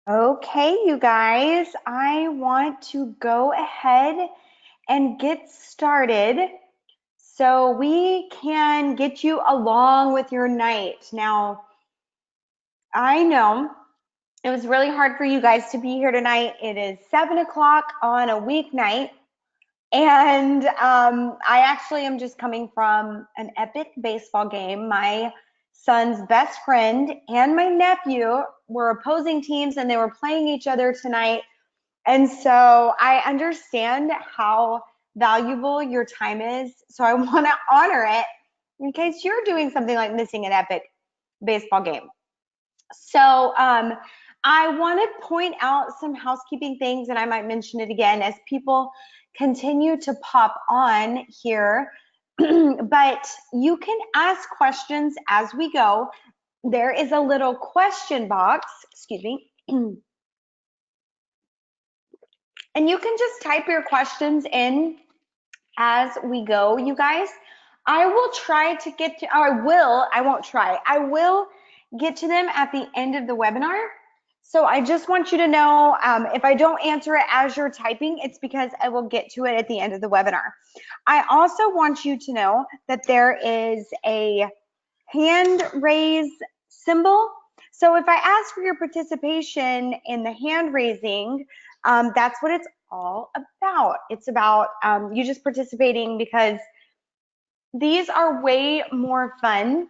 Okay, you guys, I want to go ahead and get started so we can get you along with your night. Now, I know it was really hard for you guys to be here tonight. It is 7 o'clock on a weeknight, and I actually am just coming from an epic baseball game. My son's best friend and my nephew were opposing teams, and they were playing each other tonight. And so I understand how valuable your time is. So I want to honor it in case you're doing something like missing an epic baseball game. So I want to point out some housekeeping things, and I might mention it again as people continue to pop on here. But you can ask questions as we go. There is a little question box, excuse me. And you can just type your questions in as we go, you guys. I will try to get to, I won't try. I will get to them at the end of the webinar. So I just want you to know, if I don't answer it as you're typing, it's because I will get to it at the end of the webinar. I also want you to know that there is a hand raise symbol. So if I ask for your participation in the hand raising, that's what it's all about. It's about you just participating because these are way more fun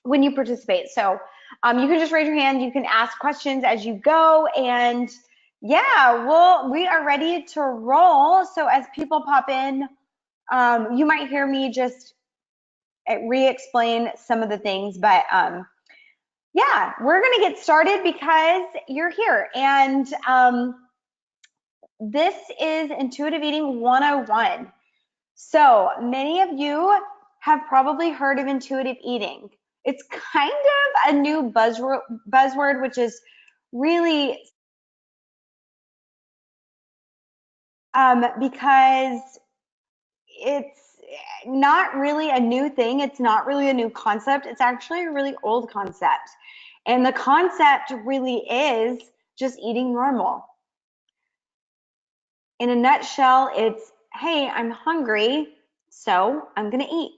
when you participate. So you can just raise your hand, you can ask questions as you go, and yeah, we are ready to roll. So as people pop in, you might hear me just re-explain some of the things, but yeah, we're gonna get started because you're here. And this is Intuitive Eating 101. So many of you have probably heard of intuitive eating. It's kind of a new buzzword, which is really because it's not really a new thing. It's not really a new concept. It's actually a really old concept. And the concept really is just eating normal. In a nutshell, it's, hey, I'm hungry, so I'm going to eat.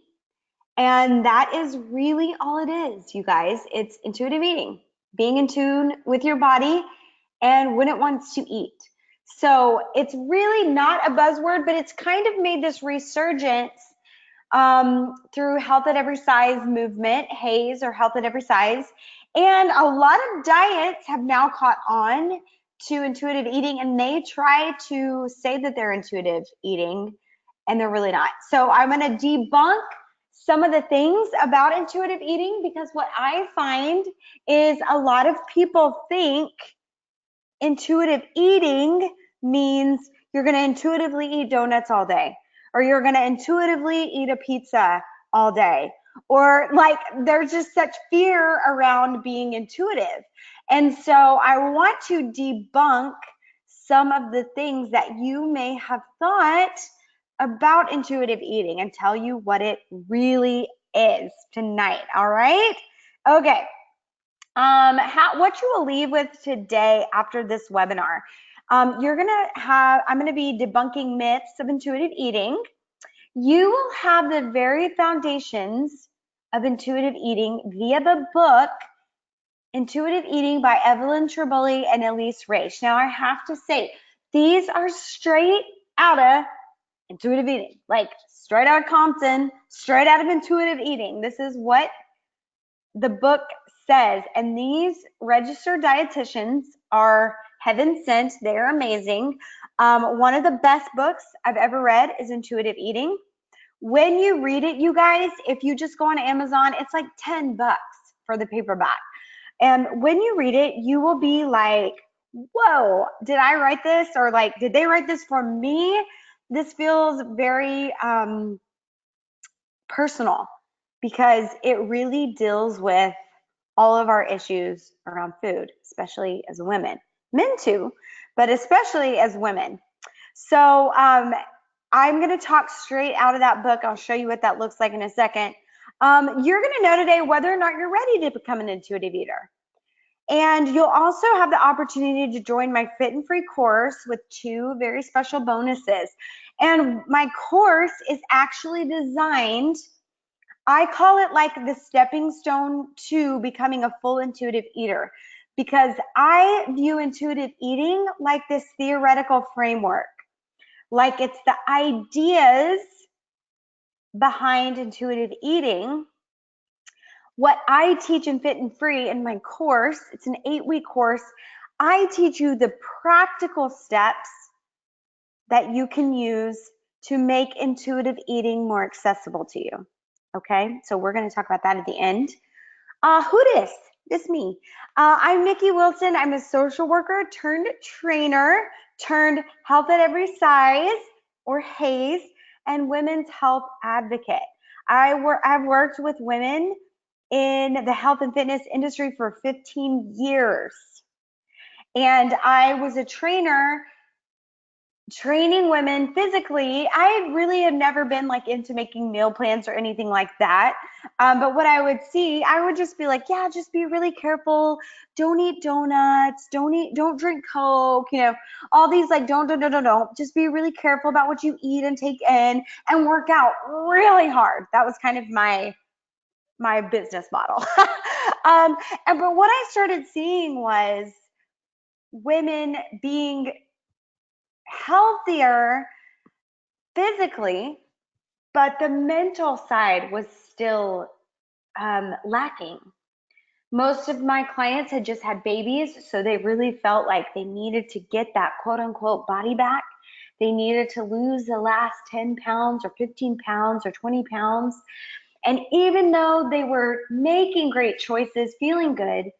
And that is really all it is, you guys. It's intuitive eating, being in tune with your body and when it wants to eat. So it's really not a buzzword, but it's kind of made this resurgence through Health at Every Size movement, HAES or Health at Every Size. And a lot of diets have now caught on to intuitive eating, and they try to say that they're intuitive eating, and they're really not. So I'm going to debunk some of the things about intuitive eating, because what I find is a lot of people think intuitive eating means you're going to intuitively eat donuts all day, or you're going to intuitively eat a pizza all day, or like there's just such fear around being intuitive. And so I want to debunk some of the things that you may have thought about intuitive eating and tell you what it really is tonight. All right? Okay. What you will leave with today after this webinar, I'm gonna be debunking myths of intuitive eating. You will have the very foundations of intuitive eating via the book Intuitive Eating by Evelyn Tribole and Elise Raish. Now I have to say, these are straight out of intuitive eating, like straight out of Compton, straight out of intuitive eating. This is what the book says. And these registered dietitians are heaven sent. They're amazing. One of the best books I've ever read is Intuitive Eating. When you read it, you guys, if you just go on Amazon, it's like $10 for the paperback. And when you read it, you will be like, whoa, did I write this? Or like, did they write this for me? This feels very personal, because it really deals with all of our issues around food, especially as women. Men too, but especially as women. So I'm going to talk straight out of that book. I'll show you what that looks like in a second. You're going to know today whether or not you're ready to become an intuitive eater. And you'll also have the opportunity to join my Fit and Free course with 2 very special bonuses. And my course is actually designed, I call it like the stepping stone to becoming a full intuitive eater, because I view intuitive eating like this theoretical framework. Like it's the ideas behind intuitive eating. What I teach in Fit and Free in my course, it's an 8-week course. I teach you the practical steps that you can use to make intuitive eating more accessible to you. Okay, so we're going to talk about that at the end. Who dis? This me. I'm Nicki Wilson. I'm a social worker turned trainer, turned health at every size, or HAZE, and women's health advocate. I've worked with women in the health and fitness industry for 15 years. And I was a trainer training women physically. I really have never been like into making meal plans or anything like that. But what I would see, I would just be like, yeah, just be really careful. Don't eat donuts. Don't drink Coke. You know, all these like don't. Just be really careful about what you eat and take in, and work out really hard. That was kind of my business model. But what I started seeing was women being healthier physically, but the mental side was still lacking. Most of my clients had just had babies, so they really felt like they needed to get that quote unquote body back. They needed to lose the last 10 pounds or 15 pounds or 20 pounds. And even though they were making great choices, feeling good,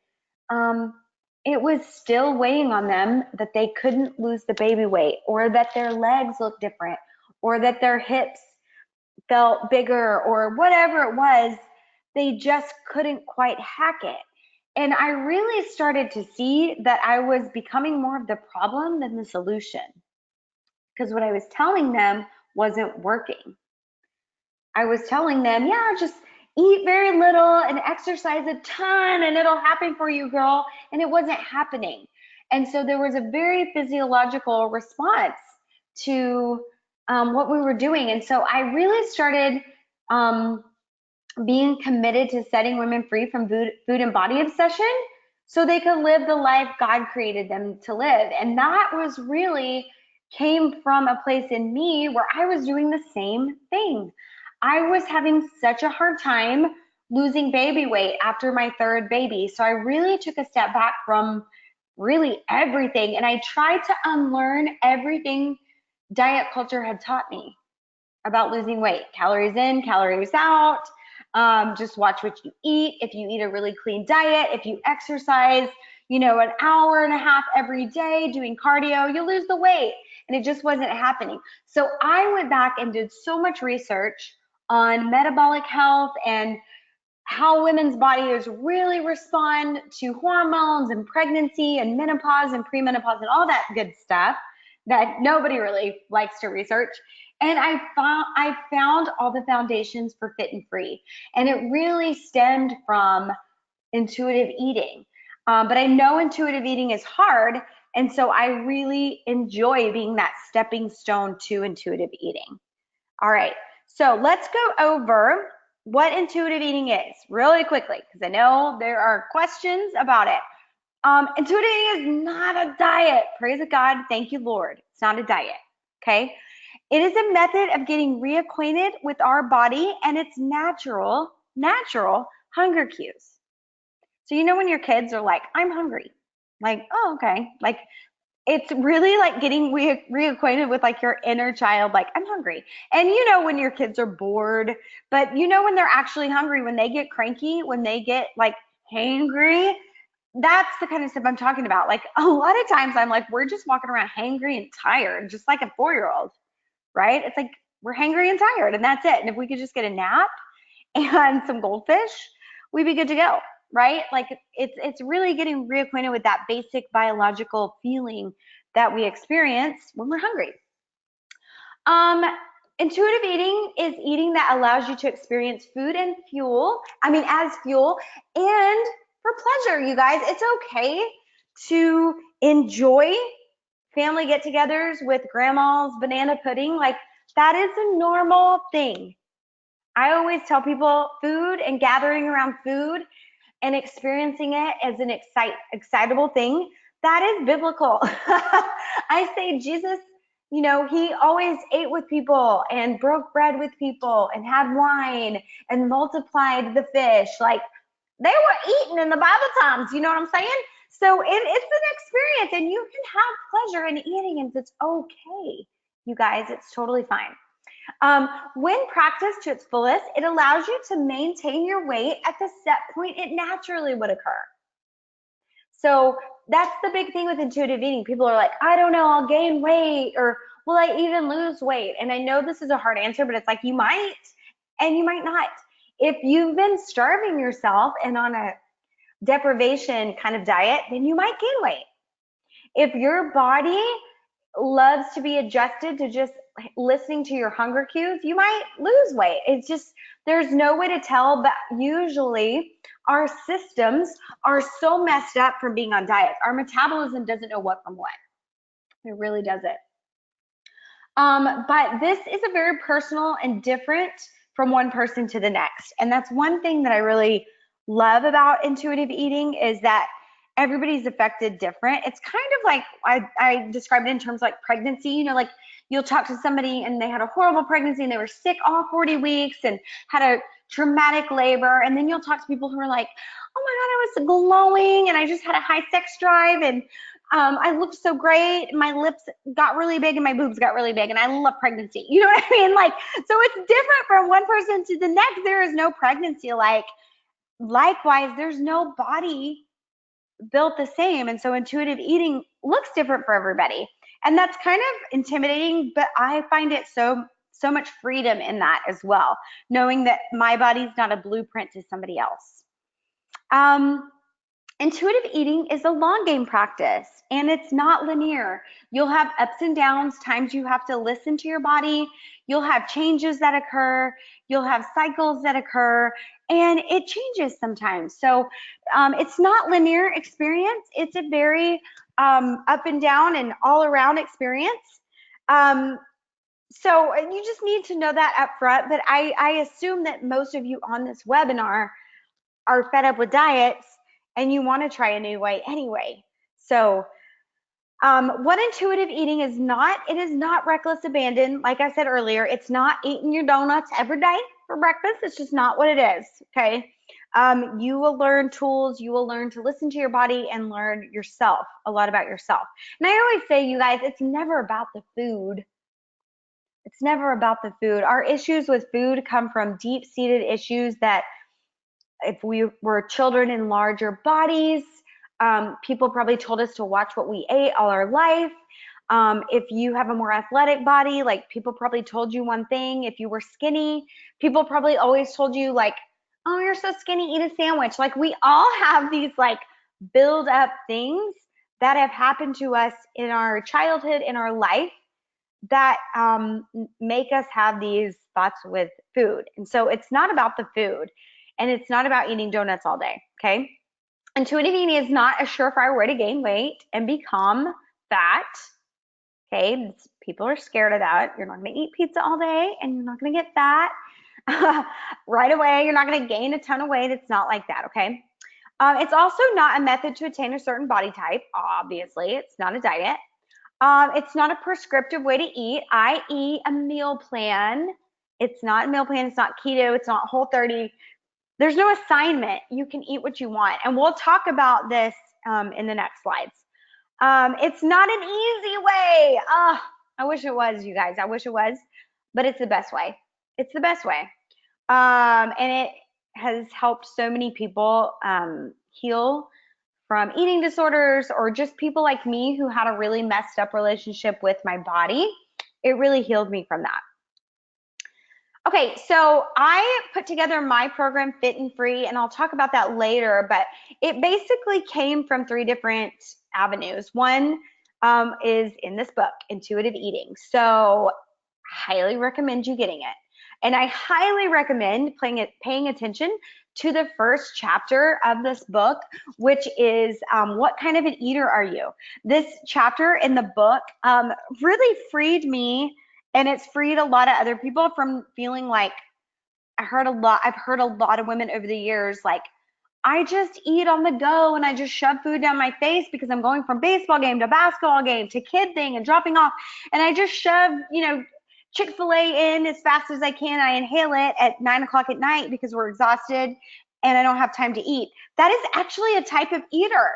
it was still weighing on them that they couldn't lose the baby weight, or that their legs looked different, or that their hips felt bigger, or whatever it was. They just couldn't quite hack it. And I really started to see that I was becoming more of the problem than the solution, because what I was telling them wasn't working. I was telling them, yeah, just eat very little and exercise a ton and it'll happen for you, girl. And it wasn't happening. And so there was a very physiological response to what we were doing. And so I really started being committed to setting women free from food and body obsession so they could live the life God created them to live. And that was really came from a place in me where I was doing the same thing. I was having such a hard time losing baby weight after my 3rd baby. So I really took a step back from really everything, and I tried to unlearn everything diet culture had taught me about losing weight. Calories in, calories out. Just watch what you eat. If you eat a really clean diet, if you exercise, an hour and a half every day doing cardio, you'll lose the weight. And it just wasn't happening. So I went back and did so much research on metabolic health and how women's bodies really respond to hormones and pregnancy and menopause and premenopause and all that good stuff that nobody really likes to research. And I found all the foundations for Fit and Free. And it really stemmed from intuitive eating. But I know intuitive eating is hard. And so I really enjoy being that stepping stone to intuitive eating. All right. So let's go over what intuitive eating is really quickly, because I know there are questions about it. Intuitive eating is not a diet. Praise God. Thank you, Lord. It's not a diet. Okay. It is a method of getting reacquainted with our body and its natural hunger cues. So when your kids are like, I'm hungry. Like, oh, okay. Like, it's really like getting reacquainted with like your inner child, like, I'm hungry. And when your kids are bored, but when they're actually hungry, when they get cranky, when they get like hangry, that's the kind of stuff I'm talking about. Like a lot of times I'm like, we're just walking around hangry and tired, just like a 4-year-old, right? It's like we're hangry and tired, and that's it. And if we could just get a nap and some goldfish, we'd be good to go, right? Like it's really getting reacquainted with that basic biological feeling that we experience when we're hungry. Intuitive eating is eating that allows you to experience food and fuel, as fuel, and for pleasure, you guys. It's okay to enjoy family get-togethers with grandma's banana pudding. Like, that is a normal thing. I always tell people food and gathering around food and experiencing it as an excitable thing, that is biblical. I say Jesus, he always ate with people and broke bread with people and had wine and multiplied the fish. Like, they were eating in the Bible times, you know what I'm saying? So it's an experience, and you can have pleasure in eating, and it's okay, you guys. It's totally fine. When practiced to its fullest, it allows you to maintain your weight at the set point it naturally would occur. So that's the big thing with intuitive eating. People are like, I don't know, I'll gain weight, or will I even lose weight? And I know this is a hard answer, but it's like, you might and you might not. If you've been starving yourself and on a deprivation kind of diet, then you might gain weight. If your body loves to be adjusted to just listening to your hunger cues, you might lose weight. It's just, there's no way to tell, but usually our systems are so messed up from being on diets. Our metabolism doesn't know what from what. It really doesn't. But this is a very personal and different from one person to the next. And that's one thing that I really love about intuitive eating, is that everybody's affected different. It's kind of like, I described it in terms of like pregnancy, like you'll talk to somebody and they had a horrible pregnancy and they were sick all 40 weeks and had a traumatic labor. And then you'll talk to people who are like, oh my God, I was glowing and I just had a high sex drive and I looked so great. My lips got really big and my boobs got really big and I love pregnancy. You know what I mean? Like, so it's different from one person to the next. There is no pregnancy likewise, there's no body built the same. And so intuitive eating looks different for everybody. And that's kind of intimidating, but I find it so much freedom in that as well, knowing that my body's not a blueprint to somebody else. Intuitive eating is a long game practice, and it's not linear. You'll have ups and downs, times you have to listen to your body. You'll have changes that occur. You'll have cycles that occur, and it changes sometimes. So it's not linear experience. It's a very up and down and all around experience. So you just need to know that up front. But I assume that most of you on this webinar are fed up with diets and you want to try a new way anyway. So what intuitive eating is not, it is not reckless abandon. Like I said earlier, it's not eating your donuts every day for breakfast. It's just not what it is, okay? You will learn tools, you will learn to listen to your body and learn yourself, a lot about yourself. And I always say, you guys, it's never about the food. It's never about the food. Our issues with food come from deep-seated issues that if we were children in larger bodies, people probably told us to watch what we ate all our life. If you have a more athletic body, like people probably told you one thing. If you were skinny, people probably always told you like, oh, you're so skinny, eat a sandwich. Like we all have these like build up things that have happened to us in our childhood, in our life, that make us have these thoughts with food. And so it's not about the food. And it's not about eating donuts all day, okay? Intuitive eating is not a surefire way to gain weight and become fat, okay? People are scared of that. You're not gonna eat pizza all day and you're not gonna get fat right away. You're not gonna gain a ton of weight. It's not like that, okay? It's also not a method to attain a certain body type, obviously. It's not a diet. It's not a prescriptive way to eat, i.e. a meal plan. It's not a meal plan. It's not keto. It's not Whole30. There's no assignment. You can eat what you want. And we'll talk about this in the next slides. It's not an easy way. I wish it was, you guys. I wish it was. But it's the best way. It's the best way. And it has helped so many people heal from eating disorders, or just people like me who had a really messed up relationship with my body. It really healed me from that. Okay, so I put together my program, Fit and Free, and I'll talk about that later, but it basically came from 3 different avenues. One is in this book, Intuitive Eating. So highly recommend you getting it. And I highly recommend paying attention to the first chapter of this book, which is what kind of an eater are you? This chapter in the book really freed me, and it's freed a lot of other people from feeling like I've heard a lot of women over the years like, I just eat on the go and I just shove food down my face because I'm going from baseball game to basketball game to kid thing and dropping off. And I just shove, Chick-fil-A in as fast as I can. I inhale it at 9 o'clock at night because we're exhausted and I don't have time to eat. That is actually a type of eater.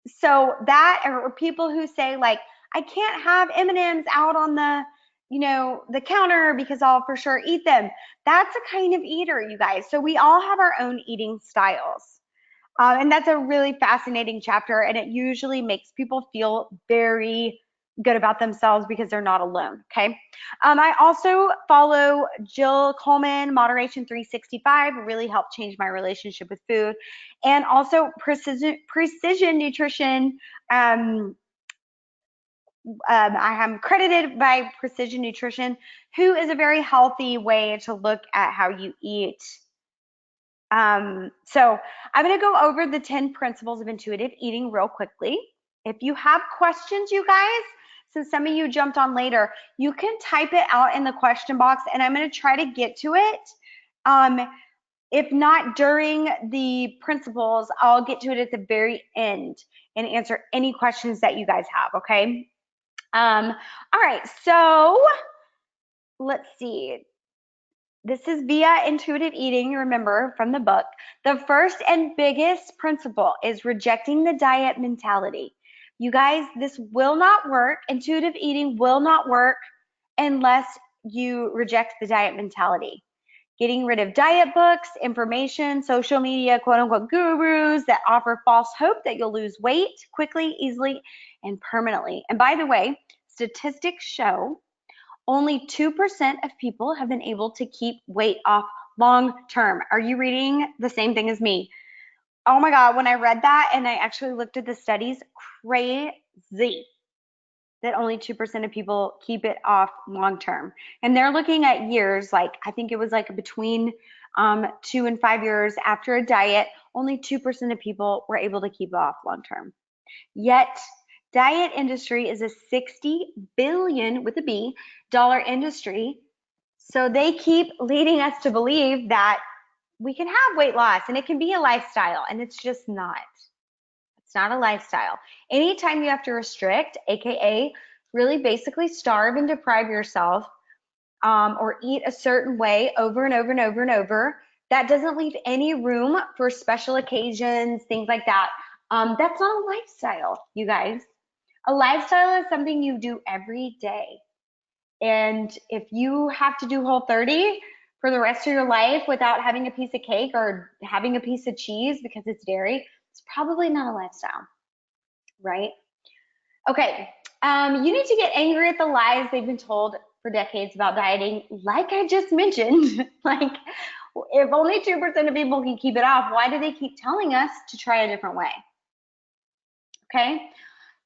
So that, or people who say like, I can't have M&Ms out on the counter because I'll for sure eat them. That's a kind of eater, you guys. So we all have our own eating styles. And that's a really fascinating chapter, and it usually makes people feel very good about themselves because they're not alone. Okay. I also follow Jill Coleman, Moderation 365, really helped change my relationship with food, and also Precision Nutrition. I am credited by Precision Nutrition, who is a very healthy way to look at how you eat. So I'm going to go over the 10 principles of intuitive eating real quickly. If you have questions, you guys, since some of you jumped on later, you can type it out in the question box and I'm going to try to get to it. If not during the principles, I'll get to it at the very end and answer any questions that you guys have, okay? All right, so let's see. This is via intuitive eating, remember, from the book. The first and biggest principle is rejecting the diet mentality. You guys, this will not work. Intuitive eating will not work unless you reject the diet mentality. Getting rid of diet books, information, social media, quote unquote gurus that offer false hope that you'll lose weight quickly, easily, and permanently. And by the way, statistics show only 2% of people have been able to keep weight off long term. Are you reading the same thing as me? Oh my God, when I read that and I actually looked at the studies, crazy that only 2% of people keep it off long term. And they're looking at years, like I think it was like between 2 and 5 years after a diet, only 2% of people were able to keep it off long term. Yet diet industry is a 60 billion with a B dollar industry. So they keep leading us to believe that we can have weight loss and it can be a lifestyle, and it's just not. It's not a lifestyle. Anytime you have to restrict, AKA really basically starve and deprive yourself or eat a certain way over and over and over and over, that doesn't leave any room for special occasions, things like that. That's not a lifestyle, you guys. A lifestyle is something you do every day. And if you have to do Whole30 for the rest of your life without having a piece of cake or having a piece of cheese because it's dairy, it's probably not a lifestyle, right? Okay, you need to get angry at the lies they've been told for decades about dieting. Like I just mentioned, like if only 2% of people can keep it off, why do they keep telling us to try a different way? Okay.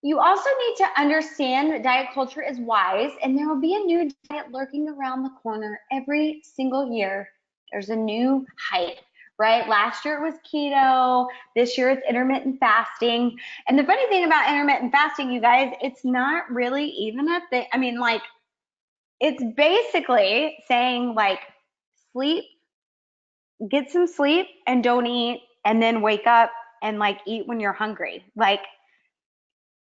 You also need to understand that diet culture is wise, and there will be a new diet lurking around the corner every single year. There's a new hype, right? Last year it was keto. This year it's intermittent fasting. And the funny thing about intermittent fasting, you guys, it's not really even a thing. I mean, like, it's basically saying, like, sleep, get some sleep, and don't eat, and then wake up and, like, eat when you're hungry. Like,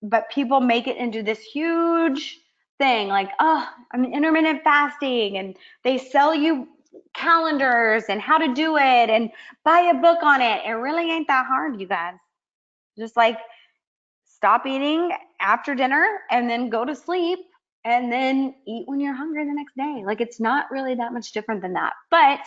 but people make it into this huge thing like, oh, I'm intermittent fasting, and they sell you calendars and how to do it and buy a book on it. It really ain't that hard, you guys. Just like stop eating after dinner and then go to sleep and then eat when you're hungry the next day. Like it's not really that much different than that. But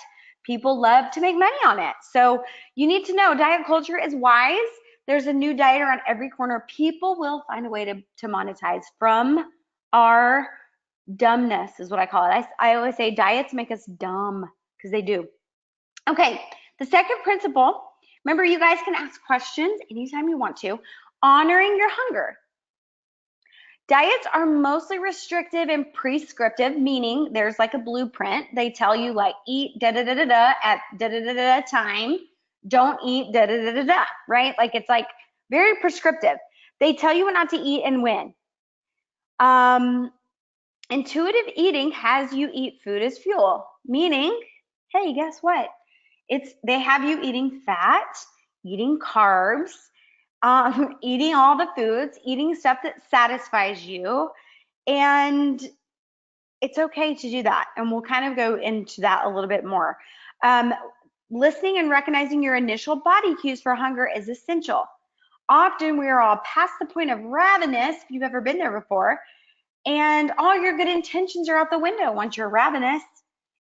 people love to make money on it. So you need to know diet culture is wise. There's a new diet around every corner. People will find a way to monetize from our dumbness, is what I call it. I always say diets make us dumb because they do. Okay, the second principle, remember you guys can ask questions anytime you want to. Honoring your hunger. Diets are mostly restrictive and prescriptive, meaning there's like a blueprint. They tell you like eat da da da da da at da da da da time. Don't eat da da da da da, right? Like it's like very prescriptive. They tell you what not to eat and when. Um, Intuitive eating has you eat food as fuel, meaning, hey, guess what? They have you eating fat, eating carbs, eating all the foods, eating stuff that satisfies you, and it's okay to do that. And we'll kind of go into that a little bit more. Um, Listening and recognizing your initial body cues for hunger is essential. Often we are all past the point of ravenous, if you've ever been there before, and all your good intentions are out the window once you're ravenous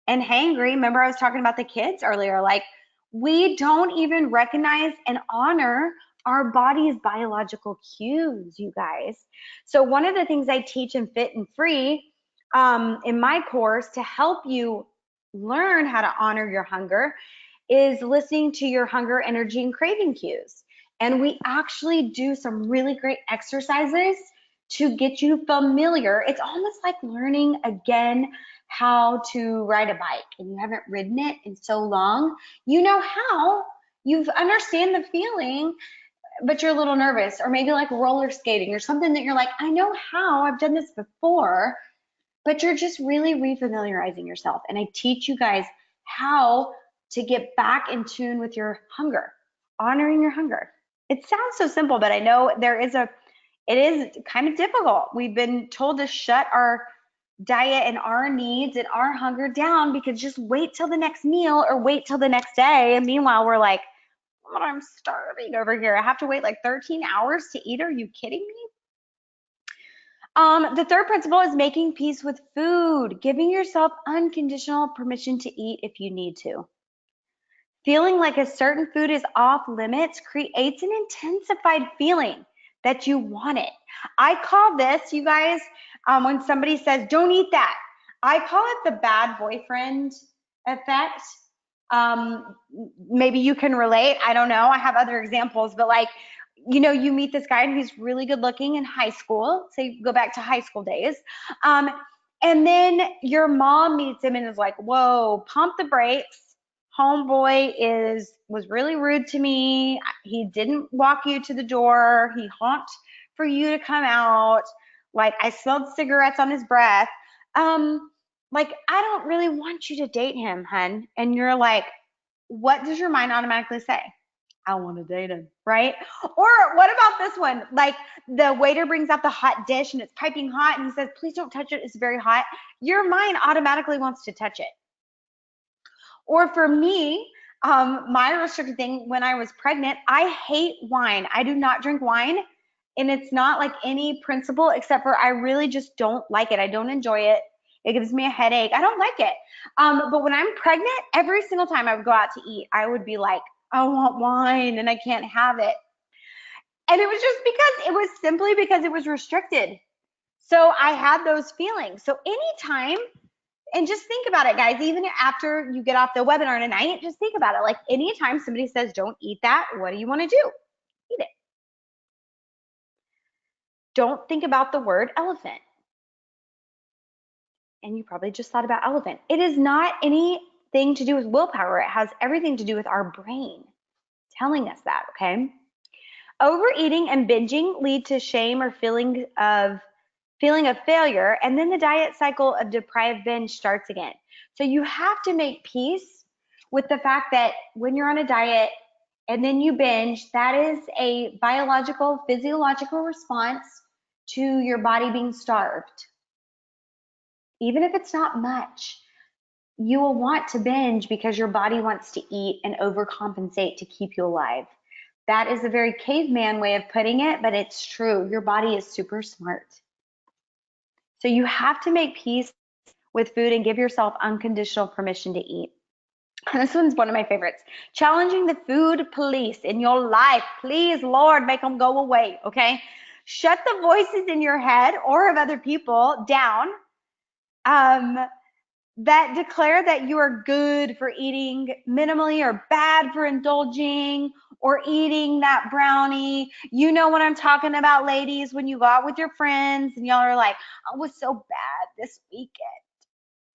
and hangry. Remember, I was talking about the kids earlier. Like, we don't even recognize and honor our body's biological cues, you guys. So, one of the things I teach in Fit and Free in my course to help you learn how to honor your hunger is listening to your hunger, energy, and craving cues. And we actually do some really great exercises to get you familiar. It's almost like learning again how to ride a bike and you haven't ridden it in so long. You know how, you understand the feeling, but you're a little nervous, or maybe like roller skating or something that you're like, I know how, I've done this before, but you're just really refamiliarizing yourself. And I teach you guys how to get back in tune with your hunger, honoring your hunger. It sounds so simple, but I know it is kind of difficult. We've been told to shut our diet and our needs and our hunger down because just wait till the next meal or wait till the next day. And meanwhile, we're like, oh, I'm starving over here. I have to wait like 13 hours to eat. Are you kidding me? The third principle is making peace with food, giving yourself unconditional permission to eat if you need to. Feeling like a certain food is off limits creates an intensified feeling that you want it. I call this, you guys, when somebody says, don't eat that, I call it the bad boyfriend effect. Maybe you can relate. I don't know. I have other examples, but like, you meet this guy and he's really good looking in high school. So you go back to high school days. And then your mom meets him and is like, whoa, pump the brakes. Homeboy was really rude to me. He didn't walk you to the door. He honked for you to come out. Like, I smelled cigarettes on his breath. Like, I don't really want you to date him, hun. And you're like, what does your mind automatically say? I want to date him, right? Or what about this one? Like, the waiter brings out the hot dish and it's piping hot and he says, please don't touch it. It's very hot. Your mind automatically wants to touch it. Or for me, my restricted thing when I was pregnant, I hate wine. I do not drink wine. And it's not like any principle except for I really just don't like it. I don't enjoy it. It gives me a headache. I don't like it. But when I'm pregnant, every single time I would go out to eat, I would be like, I want wine and I can't have it. And it was just simply because it was restricted. So I had those feelings. So anytime, and just think about it, guys, even after you get off the webinar tonight, just think about it. Like, anytime somebody says, don't eat that, what do you want to do? Eat it. Don't think about the word elephant. And you probably just thought about elephant. It is not anything to do with willpower. It has everything to do with our brain telling us that, okay? Overeating and binging lead to shame or feeling of failure, and then the diet cycle of deprived binge starts again. So you have to make peace with the fact that when you're on a diet and then you binge, that is a biological, physiological response to your body being starved. Even if it's not much, you will want to binge because your body wants to eat and overcompensate to keep you alive. That is a very caveman way of putting it, but it's true. Your body is super smart. So you have to make peace with food and give yourself unconditional permission to eat. And this one's one of my favorites. Challenging the food police in your life. Please, Lord, make them go away, okay? Shut the voices in your head or of other people down that declare that you are good for eating minimally or bad for indulging, or eating that brownie. You know what I'm talking about, ladies, when you go out with your friends and y'all are like, I was so bad this weekend.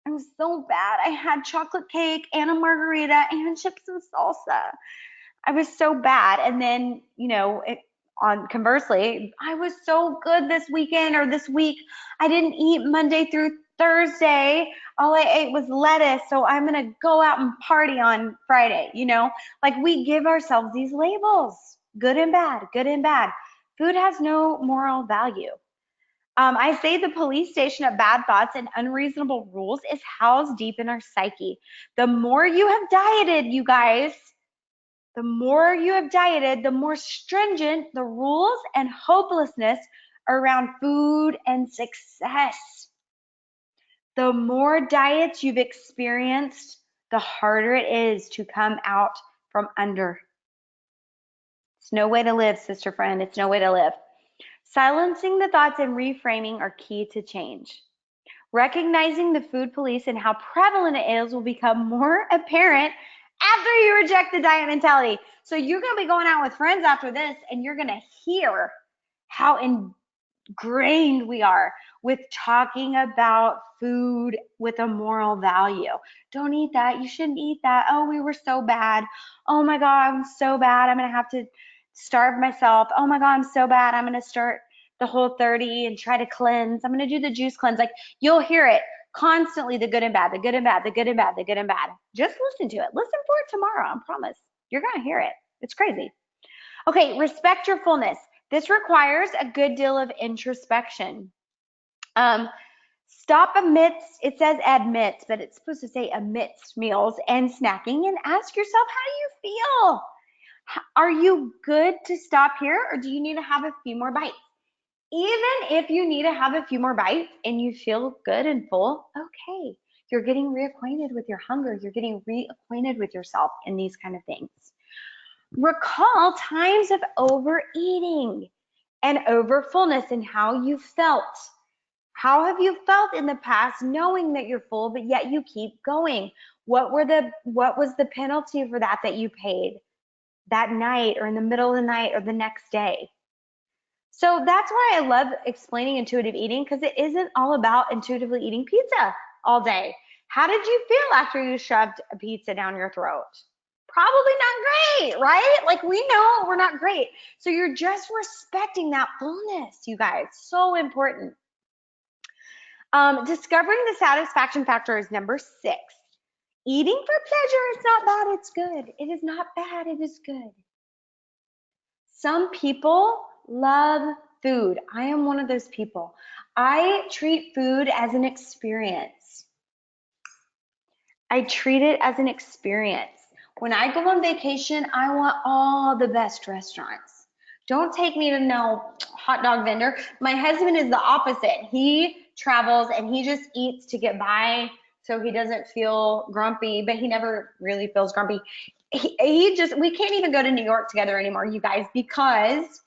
I was so bad. I had chocolate cake and a margarita and chips and salsa. I was so bad. And then, on conversely, I was so good this weekend or this week. I didn't eat Monday through Thursday. All I ate was lettuce. So I'm going to go out and party on Friday, Like we give ourselves these labels, good and bad, good and bad. Food has no moral value. I say the police station of bad thoughts and unreasonable rules is housed deep in our psyche. The more you have dieted, you guys, the more you have dieted, the more stringent the rules and hopelessness around food and success. The more diets you've experienced, the harder it is to come out from under. It's no way to live, sister friend. It's no way to live. Silencing the thoughts and reframing are key to change. Recognizing the food police and how prevalent it is will become more apparent after you reject the diet mentality. So you're going to be going out with friends after this and you're going to hear how ingrained we are with talking about food with a moral value. Don't eat that. You shouldn't eat that. Oh, we were so bad. Oh my God, I'm so bad. I'm going to have to starve myself. Oh my God, I'm so bad. I'm going to start the Whole30 and try to cleanse. I'm going to do the juice cleanse. Like you'll hear it constantly, the good and bad, the good and bad, the good and bad, the good and bad. Just listen to it. Listen for it tomorrow. I promise. You're going to hear it. It's crazy. Okay, respect your fullness. This requires a good deal of introspection. Stop amidst, it says admits, but it's supposed to say amidst meals and snacking and ask yourself, how do you feel? Are you good to stop here or do you need to have a few more bites? Even if you need to have a few more bites and you feel good and full, okay. You're getting reacquainted with your hunger. You're getting reacquainted with yourself in these kind of things. Recall times of overeating and overfullness and how you felt. How have you felt in the past knowing that you're full, but yet you keep going? What was the penalty for that you paid that night or in the middle of the night or the next day? So that's why I love explaining intuitive eating, because it isn't all about intuitively eating pizza all day. How did you feel after you shoved a pizza down your throat? Probably not great, right? Like we know we're not great. So you're just respecting that fullness, you guys. So important. Discovering the satisfaction factor is number 6. Eating for pleasure is not bad, it's good. It is not bad, it is good. Some people love food. I am one of those people. I treat food as an experience. I treat it as an experience. When I go on vacation, I want all the best restaurants. Don't take me to no hot dog vendor. My husband is the opposite. He travels and he just eats to get by so he doesn't feel grumpy, but he never really feels grumpy. We can't even go to New York together anymore, you guys, because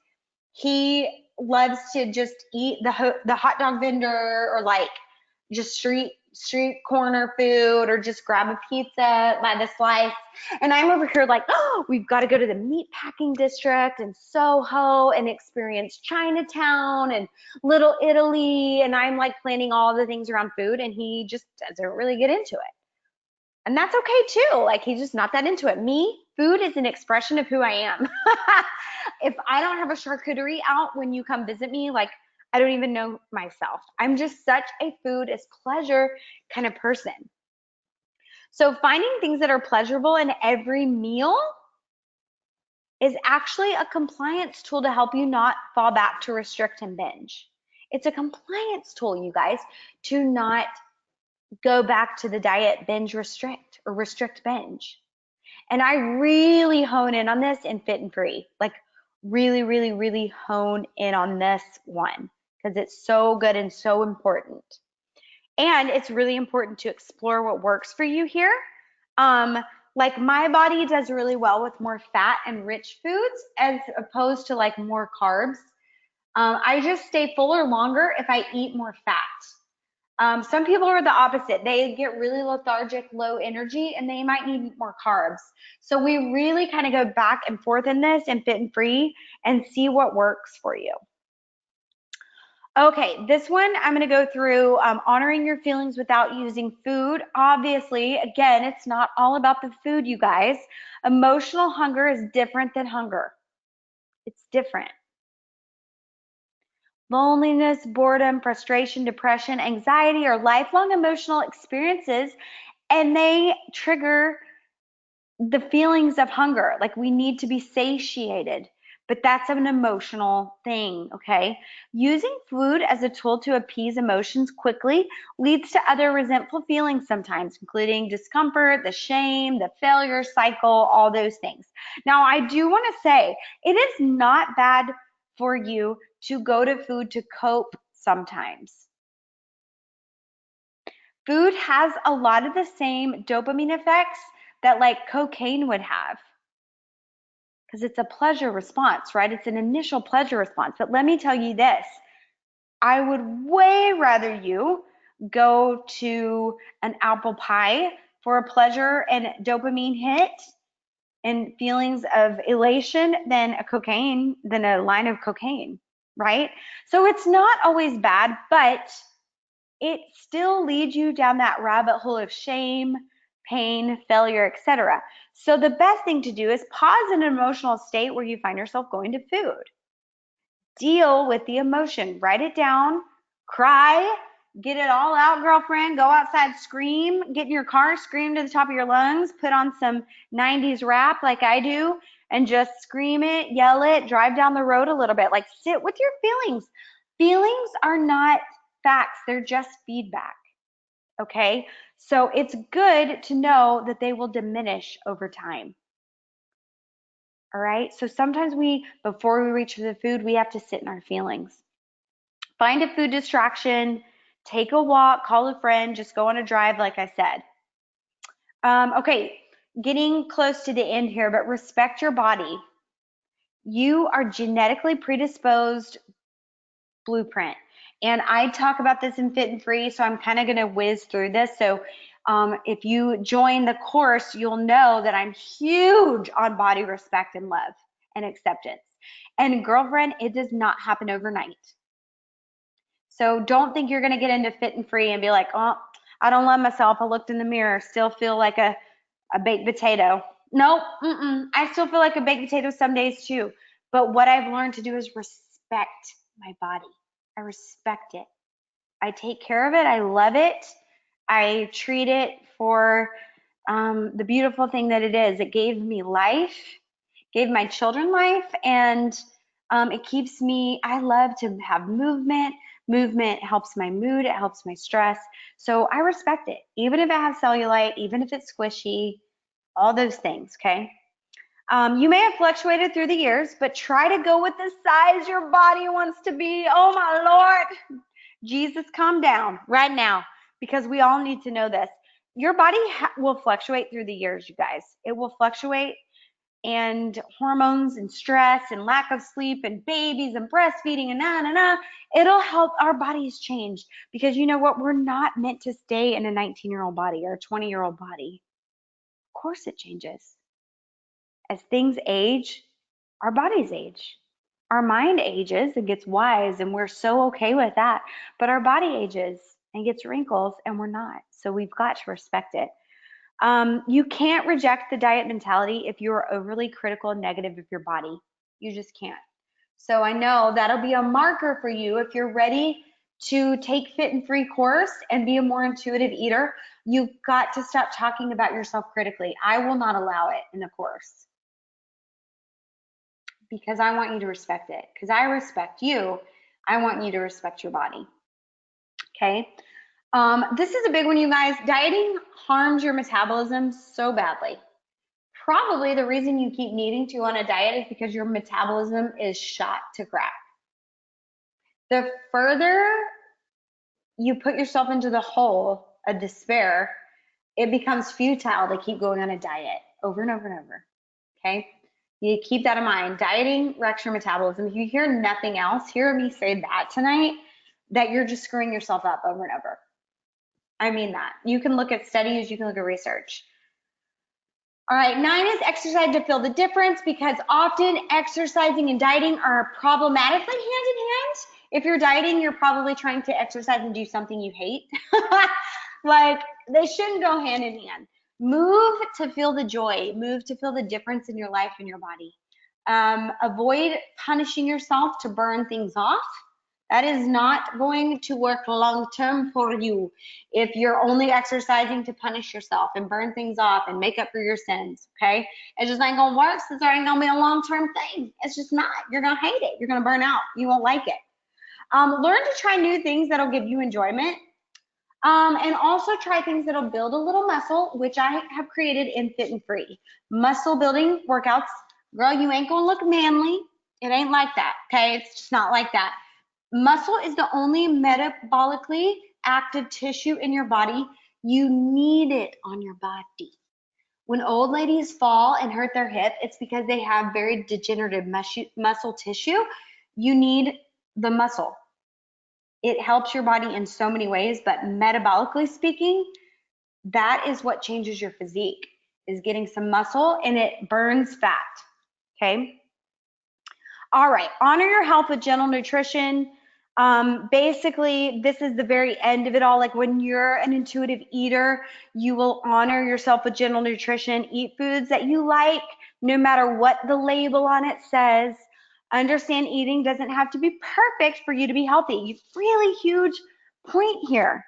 he loves to just eat the hot dog vendor or like just street corner food or just grab a pizza by the slice. And I'm over here like, oh, we've got to go to the meatpacking district and Soho and experience Chinatown and Little Italy. And I'm like planning all the things around food and he just doesn't really get into it. And that's okay too. Like he's just not that into it. Me, food is an expression of who I am. If I don't have a charcuterie out when you come visit me, like I don't even know myself. I'm just such a food is pleasure kind of person. So finding things that are pleasurable in every meal is actually a compliance tool to help you not fall back to restrict and binge. It's a compliance tool, you guys, to not go back to the diet binge restrict or restrict binge. And I really hone in on this in Fit and Free, like really, really, really hone in on this one because it's so good and so important. And it's really important to explore what works for you here. Like my body does really well with more fat and rich foods as opposed to like more carbs. I just stay fuller longer if I eat more fat. Some people are the opposite. They get really lethargic, low energy, and they might need more carbs. So we really kind of go back and forth in this and fit and free and see what works for you. Okay, this one I'm going to go through honoring your feelings without using food. Obviously, again, it's not all about the food, you guys. Emotional hunger is different than hunger. It's different. Loneliness, boredom, frustration, depression, anxiety are lifelong emotional experiences, and they trigger the feelings of hunger. Like we need to be satiated, but that's an emotional thing, okay? Using food as a tool to appease emotions quickly leads to other resentful feelings sometimes, including discomfort, the shame, the failure cycle, all those things. Now, I do want to say it is not bad for you to go to food to cope sometimes. Food has a lot of the same dopamine effects that like cocaine would have because it's a pleasure response, right? It's an initial pleasure response. But let me tell you this, I would way rather you go to an apple pie for a pleasure and dopamine hit and feelings of elation than a line of cocaine, right? So it's not always bad, but it still leads you down that rabbit hole of shame, pain, failure, etc. So the best thing to do is pause in an emotional state where you find yourself going to food. Deal with the emotion, write it down, cry, get it all out, girlfriend. Go outside, scream, get in your car, scream to the top of your lungs, put on some 90s rap like I do, and just scream it, yell it, drive down the road a little bit. Like sit with your feelings. Feelings are not facts, they're just feedback. Okay? So it's good to know that they will diminish over time. All right? So sometimes before we reach for the food, we have to sit in our feelings. Find a food distraction, take a walk, call a friend, just go on a drive, like I said. Okay, getting close to the end here, but respect your body. You are genetically predisposed blueprint. And I talk about this in Fit and Free, so I'm kind of going to whiz through this. So if you join the course, you'll know that I'm huge on body respect and love and acceptance. And girlfriend, it does not happen overnight. So don't think you're going to get into Fit and Free and be like, oh, I don't love myself. I looked in the mirror, still feel like a baked potato. Nope, I still feel like a baked potato some days too. But what I've learned to do is respect my body. I respect it. I take care of it. I love it. I treat it for the beautiful thing that it is. It gave me life, gave my children life, and it keeps me, I love to have movement. Movement helps my mood, it helps my stress. So I respect it, even if it has cellulite, even if it's squishy, all those things, okay? You may have fluctuated through the years, but try to go with the size your body wants to be. Oh my Lord. Jesus, calm down right now because we all need to know this. Your body will fluctuate through the years, you guys. It will fluctuate, and hormones and stress and lack of sleep and babies and breastfeeding and it'll help our bodies change because you know what? We're not meant to stay in a 19-year-old body or a 20-year-old body. Of course it changes. As things age, our bodies age. Our mind ages and gets wise, and we're so okay with that. But our body ages and gets wrinkles, and we're not. So we've got to respect it. You can't reject the diet mentality if you are overly critical and negative of your body. You just can't. So I know that'll be a marker for you if you're ready to take Fit and Free course and be a more intuitive eater. You've got to stop talking about yourself critically. I will not allow it in the course because I want you to respect it. Because I respect you, I want you to respect your body. Okay. This is a big one, you guys. Dieting harms your metabolism so badly. Probably the reason you keep needing to on a diet is because your metabolism is shot to crap. The further you put yourself into the hole of despair, it becomes futile to keep going on a diet over and over and over. Okay? You keep that in mind. Dieting wrecks your metabolism. If you hear nothing else, hear me say that tonight, that you're just screwing yourself up over and over. I mean that. You can look at studies, you can look at research. All right, 9 is exercise to feel the difference, because often exercising and dieting are problematically hand in hand. If you're dieting, you're probably trying to exercise and do something you hate. Like, they shouldn't go hand in hand. Move to feel the joy, move to feel the difference in your life and your body. Avoid punishing yourself to burn things off. That is not going to work long term for you if you're only exercising to punish yourself and burn things off and make up for your sins, okay? It's just not gonna work, since there ain't gonna be a long-term thing. It's just not. You're gonna hate it. You're gonna burn out. You won't like it. Learn to try new things that'll give you enjoyment. And also try things that'll build a little muscle, which I have created in Fit and Free. Muscle building workouts. Girl, you ain't gonna look manly. It ain't like that, okay? It's just not like that. Muscle is the only metabolically active tissue in your body. You need it on your body. When old ladies fall and hurt their hip, it's because they have very degenerative muscle tissue. You need the muscle. It helps your body in so many ways, but metabolically speaking, that is what changes your physique, is getting some muscle, and it burns fat, okay? All right, honor your health with gentle nutrition. Basically, this is the very end of it all. Like, when you're an intuitive eater, you will honor yourself with gentle nutrition. Eat foods that you like, no matter what the label on it says. Understand eating doesn't have to be perfect for you to be healthy. Really huge point here.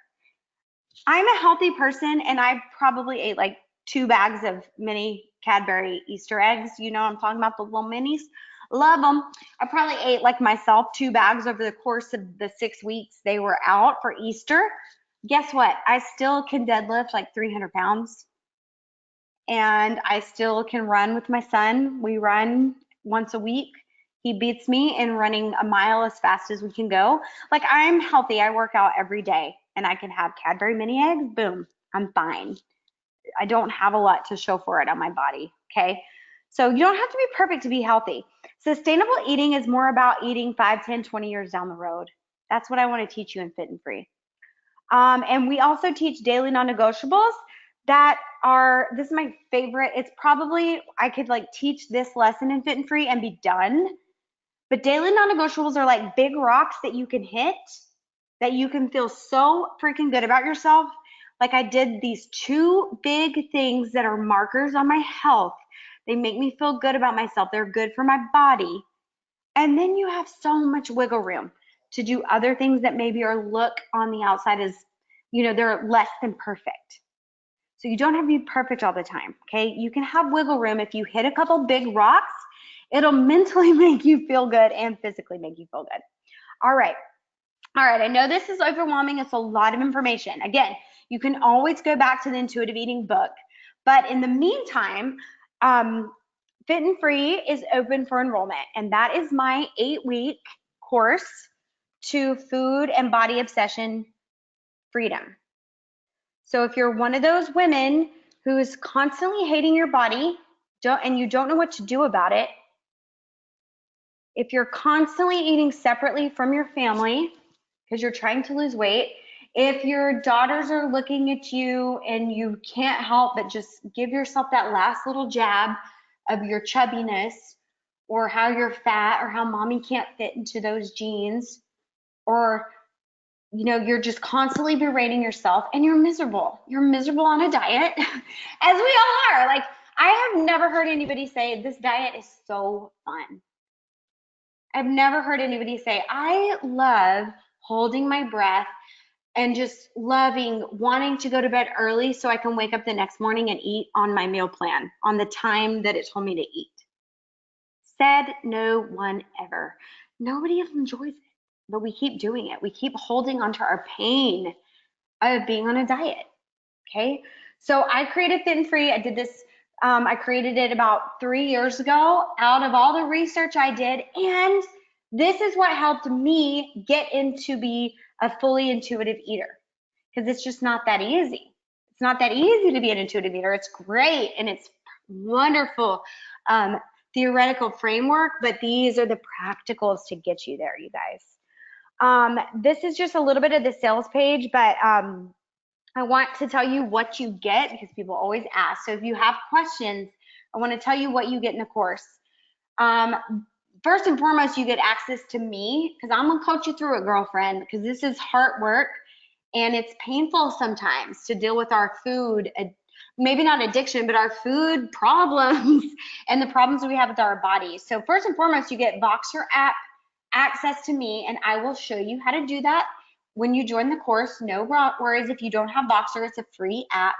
I'm a healthy person, and I probably ate like 2 bags of mini Cadbury Easter eggs. You know, I'm talking about the little minis. Love them. I probably ate, like myself, 2 bags over the course of the 6 weeks they were out for Easter. Guess what? I still can deadlift like 300 pounds, and I still can run with my son. We run once a week. He beats me in running a mile as fast as we can go. Like, I'm healthy. I work out every day, and I can have Cadbury mini eggs. Boom, I'm fine. I don't have a lot to show for it on my body, okay? So you don't have to be perfect to be healthy. Sustainable eating is more about eating 5, 10, 20 years down the road. That's what I want to teach you in Fit and Free. And we also teach daily non-negotiables that are, this is my favorite. It's probably, I could like teach this lesson in Fit and Free and be done. But daily non-negotiables are like big rocks that you can hit, that you can feel so freaking good about yourself. Like, I did these 2 big things that are markers on my health. They make me feel good about myself. They're good for my body. And then you have so much wiggle room to do other things that maybe are look on the outside as, you know, they're less than perfect. So you don't have to be perfect all the time, okay? You can have wiggle room. If you hit a couple big rocks, it'll mentally make you feel good and physically make you feel good. All right. All right, I know this is overwhelming. It's a lot of information. Again, you can always go back to the intuitive eating book. But in the meantime, Fit and Free is open for enrollment, and that is my 8-week course to food and body obsession freedom. So if you're one of those women who is constantly hating your body and you don't know what to do about it, if you're constantly eating separately from your family because you're trying to lose weight, if your daughters are looking at you and you can't help but just give yourself that last little jab of your chubbiness, or how you're fat, or how mommy can't fit into those jeans, or you know, you're just constantly berating yourself and you're miserable. You're miserable on a diet, as we all are. Like, I have never heard anybody say this diet is so fun. I've never heard anybody say, I love holding my breath and just loving wanting to go to bed early so I can wake up the next morning and eat on my meal plan, on the time that it told me to eat. Said no one ever. Nobody else enjoys it, but we keep doing it. We keep holding onto our pain of being on a diet, okay? So I created Fit and Free. I did this, I created it about 3 years ago out of all the research I did, and this is what helped me get into be a fully intuitive eater, because it's just not that easy. It's not that easy to be an intuitive eater. It's great and it's wonderful theoretical framework, but these are the practicals to get you there, you guys. This is just a little bit of the sales page, but I want to tell you what you get because people always ask. So if you have questions, I want to tell you what you get in the course. First and foremost, you get access to me because I'm gonna coach you through it, girlfriend, because this is hard work and it's painful sometimes to deal with our food, maybe not addiction, but our food problems and the problems we have with our bodies. So first and foremost, you get Voxer app access to me, and I will show you how to do that when you join the course. No worries if you don't have Voxer, it's a free app,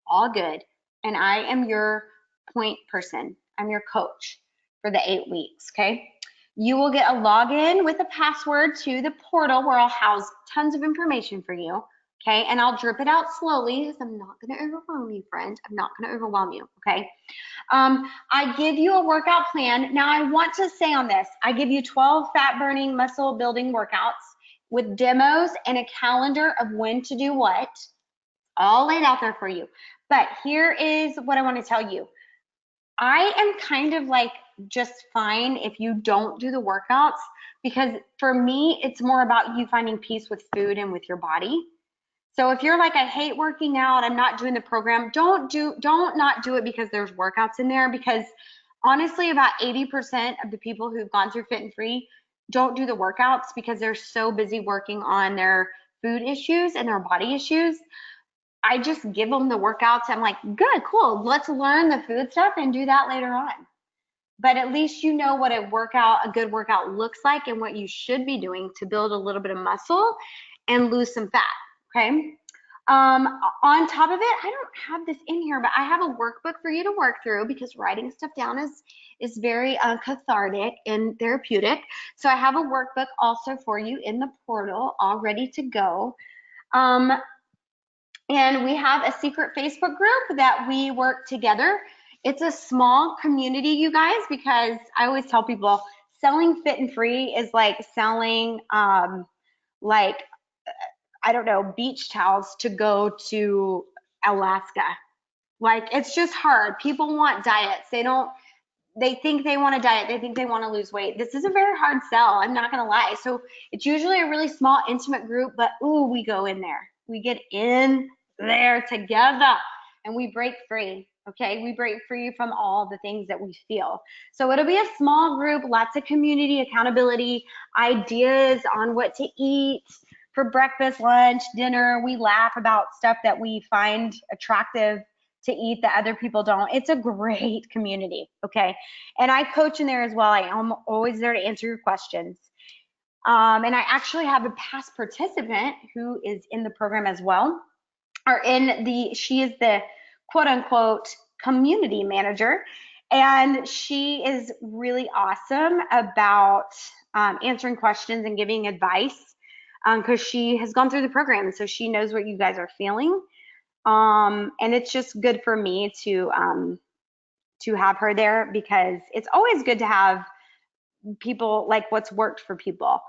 all good. And I am your point person. I'm your coach for the 8 weeks, okay? You will get a login with a password to the portal where I'll house tons of information for you, okay? And I'll drip it out slowly because I'm not gonna overwhelm you, friend. I'm not gonna overwhelm you, okay? I give you a workout plan. Now I want to say on this, I give you 12 fat burning, muscle building workouts with demos and a calendar of when to do what, all laid out there for you. But here is what I want to tell you. I am kind of like just fine if you don't do the workouts, because for me, it's more about you finding peace with food and with your body. So if you're like, I hate working out, I'm not doing the program, don't not do it because there's workouts in there, because honestly, about 80% of the people who've gone through Fit and Free don't do the workouts because they're so busy working on their food issues and their body issues. I just give them the workouts. I'm like, good, cool. Let's learn the food stuff and do that later on. But at least you know what a good workout looks like and what you should be doing to build a little bit of muscle and lose some fat, okay? On top of it, I don't have this in here, but I have a workbook for you to work through because writing stuff down is very cathartic and therapeutic. So I have a workbook also for you in the portal, all ready to go. And we have a secret Facebook group that we work together. It's a small community, you guys, because I always tell people selling Fit and Free is like selling like, I don't know, beach towels to go to Alaska. Like, it's just hard. People want diets. They think they want a diet. They think they want to lose weight. This is a very hard sell. I'm not going to lie. So it's usually a really small, intimate group, but ooh, we go in there. We get in there together and we break free. Okay. We break free from all the things that we feel. So it'll be a small group, lots of community accountability, ideas on what to eat for breakfast, lunch, dinner. We laugh about stuff that we find attractive to eat that other people don't. It's a great community, okay? And I coach in there as well. I am always there to answer your questions. And I actually have a past participant who is in the program as well, she is the quote unquote community manager. And she is really awesome about answering questions and giving advice because she has gone through the program. So she knows what you guys are feeling. And it's just good for me to have her there because it's always good to have people like what's worked for people.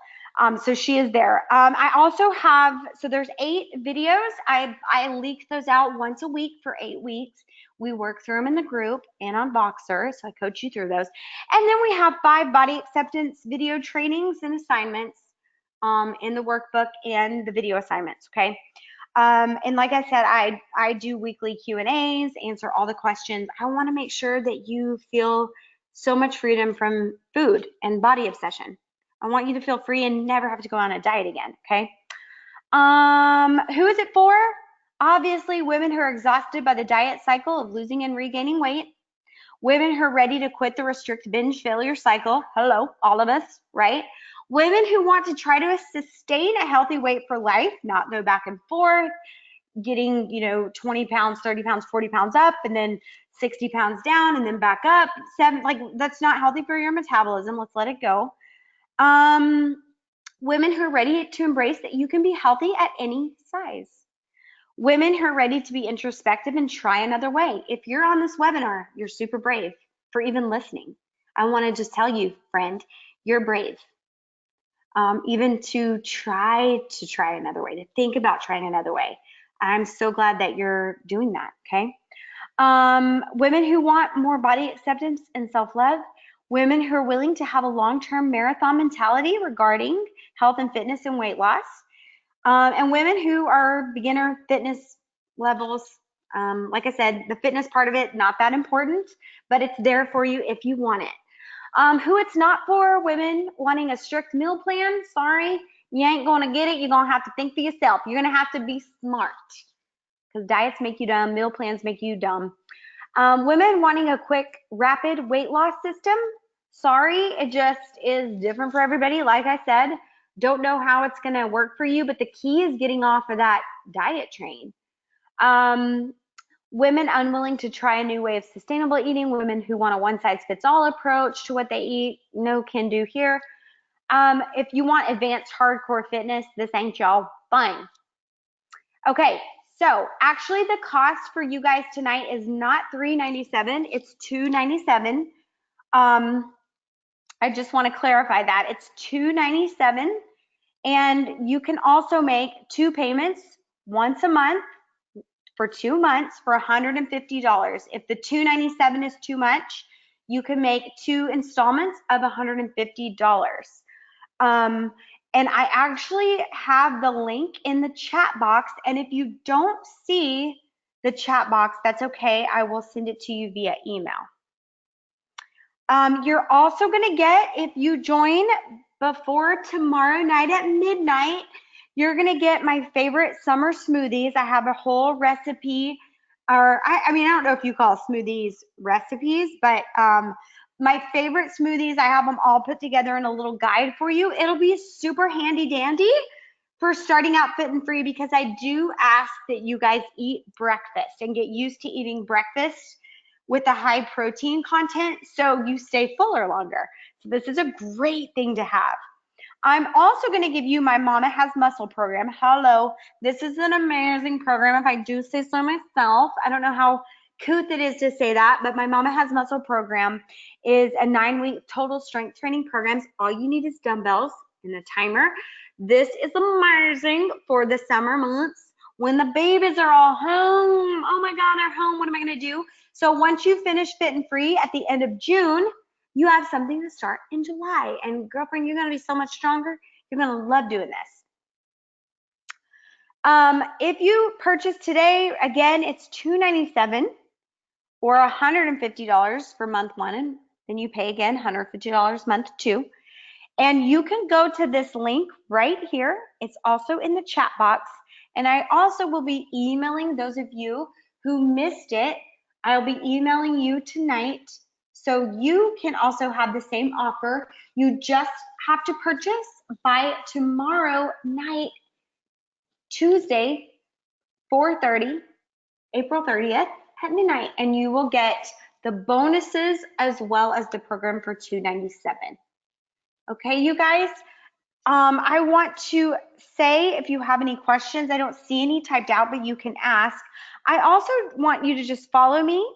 So she is there. I also have, so there's 8 videos. I leak those out once a week for 8 weeks. We work through them in the group and on Voxer, so I coach you through those. And then we have 5 body acceptance video trainings and assignments in the workbook and the video assignments, okay? And like I said, I do weekly Q&As, answer all the questions. I want to make sure that you feel so much freedom from food and body obsession. I want you to feel free and never have to go on a diet again, okay? Who is it for? Obviously, women who are exhausted by the diet cycle of losing and regaining weight. Women who are ready to quit the restrict binge failure cycle. Hello, all of us, right? Women who want to try to sustain a healthy weight for life, not go back and forth, getting, 20 pounds, 30 pounds, 40 pounds up, and then 60 pounds down, and then back up. That's not healthy for your metabolism. Let's let it go. Women who are ready to embrace that you can be healthy at any size. Women who are ready to be introspective and try another way. If you're on this webinar, you're super brave for even listening. I want to just tell you, friend, you're brave. Even to try another way, to think about trying another way. I'm so glad that you're doing that, okay? Women who want more body acceptance and self-love. Women who are willing to have a long-term marathon mentality regarding health and fitness and weight loss. And women who are beginner fitness levels. Like I said, the fitness part of it, not that important, but it's there for you if you want it. Who it's not for, women wanting a strict meal plan, sorry, you ain't going to get it. You're going to have to think for yourself. You're going to have to be smart because diets make you dumb, meal plans make you dumb. Women wanting a quick, rapid weight loss system, sorry, it just is different for everybody. Like I said, don't know how it's going to work for you, but the key is getting off of that diet train. Women unwilling to try a new way of sustainable eating, women who want a one-size-fits-all approach to what they eat, no can do here. If you want advanced hardcore fitness, this ain't y'all. Fine. Okay, so actually the cost for you guys tonight is not $397, it's $297. I just want to clarify that. It's $297, and you can also make 2 payments once a month for 2 months for $150. If the $297 is too much, you can make 2 installments of $150. And I actually have the link in the chat box. And if you don't see the chat box, that's okay. I will send it to you via email. You're also going to get, if you join before tomorrow night at midnight, you're going to get my favorite summer smoothies. I have a whole recipe, or I mean, I don't know if you call smoothies recipes, but my favorite smoothies, I have them all put together in a little guide for you. It'll be super handy dandy for starting out fit and free, because I do ask that you guys eat breakfast and get used to eating breakfast with a high protein content so you stay fuller longer. So this is a great thing to have. I'm also going to give you my Mama Has Muscle program. Hello, this is an amazing program if I do say so myself. I don't know how couth it is to say that, but my Mama Has Muscle program is a 9-week total strength training program. All you need is dumbbells and a timer. This is amazing for the summer months when the babies are all home. Oh my God, they're home. What am I going to do? So once you finish Fit and Free at the end of June, you have something to start in July. And girlfriend, you're going to be so much stronger. You're going to love doing this. If you purchase today, again, it's $297 or $150 for month 1, and then you pay again $150 month 2. And you can go to this link right here. It's also in the chat box. And I also will be emailing those of you who missed it. I'll be emailing you tonight, so you can also have the same offer. You just have to purchase by tomorrow night, Tuesday, 4:30, April 30th at midnight, and you will get the bonuses as well as the program for $297. Okay, you guys? I want to say, if you have any questions, I don't see any typed out, but you can ask. I also want you to just follow me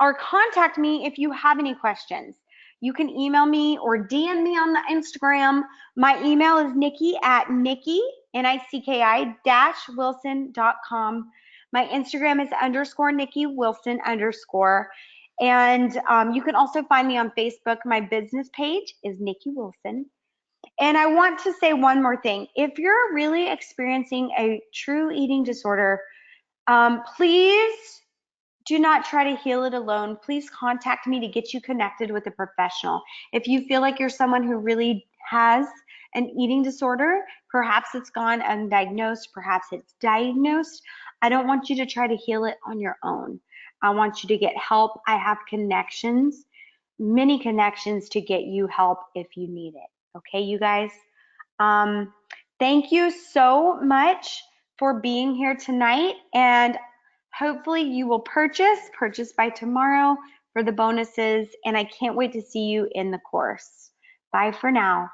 or contact me if you have any questions. You can email me or DM me on the Instagram. My email is Nicki at Nicki, N-I-C-K-I -Wilson.com. My Instagram is _Nicki Wilson _. And you can also find me on Facebook. My business page is Nicki Wilson. And I want to say one more thing. If you're really experiencing a true eating disorder, please do not try to heal it alone. Please contact me to get you connected with a professional. If you feel like you're someone who really has an eating disorder, perhaps it's gone undiagnosed, perhaps it's diagnosed, I don't want you to try to heal it on your own. I want you to get help. I have connections, many connections to get you help if you need it. Okay, you guys? Thank you so much for being here tonight, and hopefully you will purchase by tomorrow for the bonuses, and I can't wait to see you in the course. Bye for now.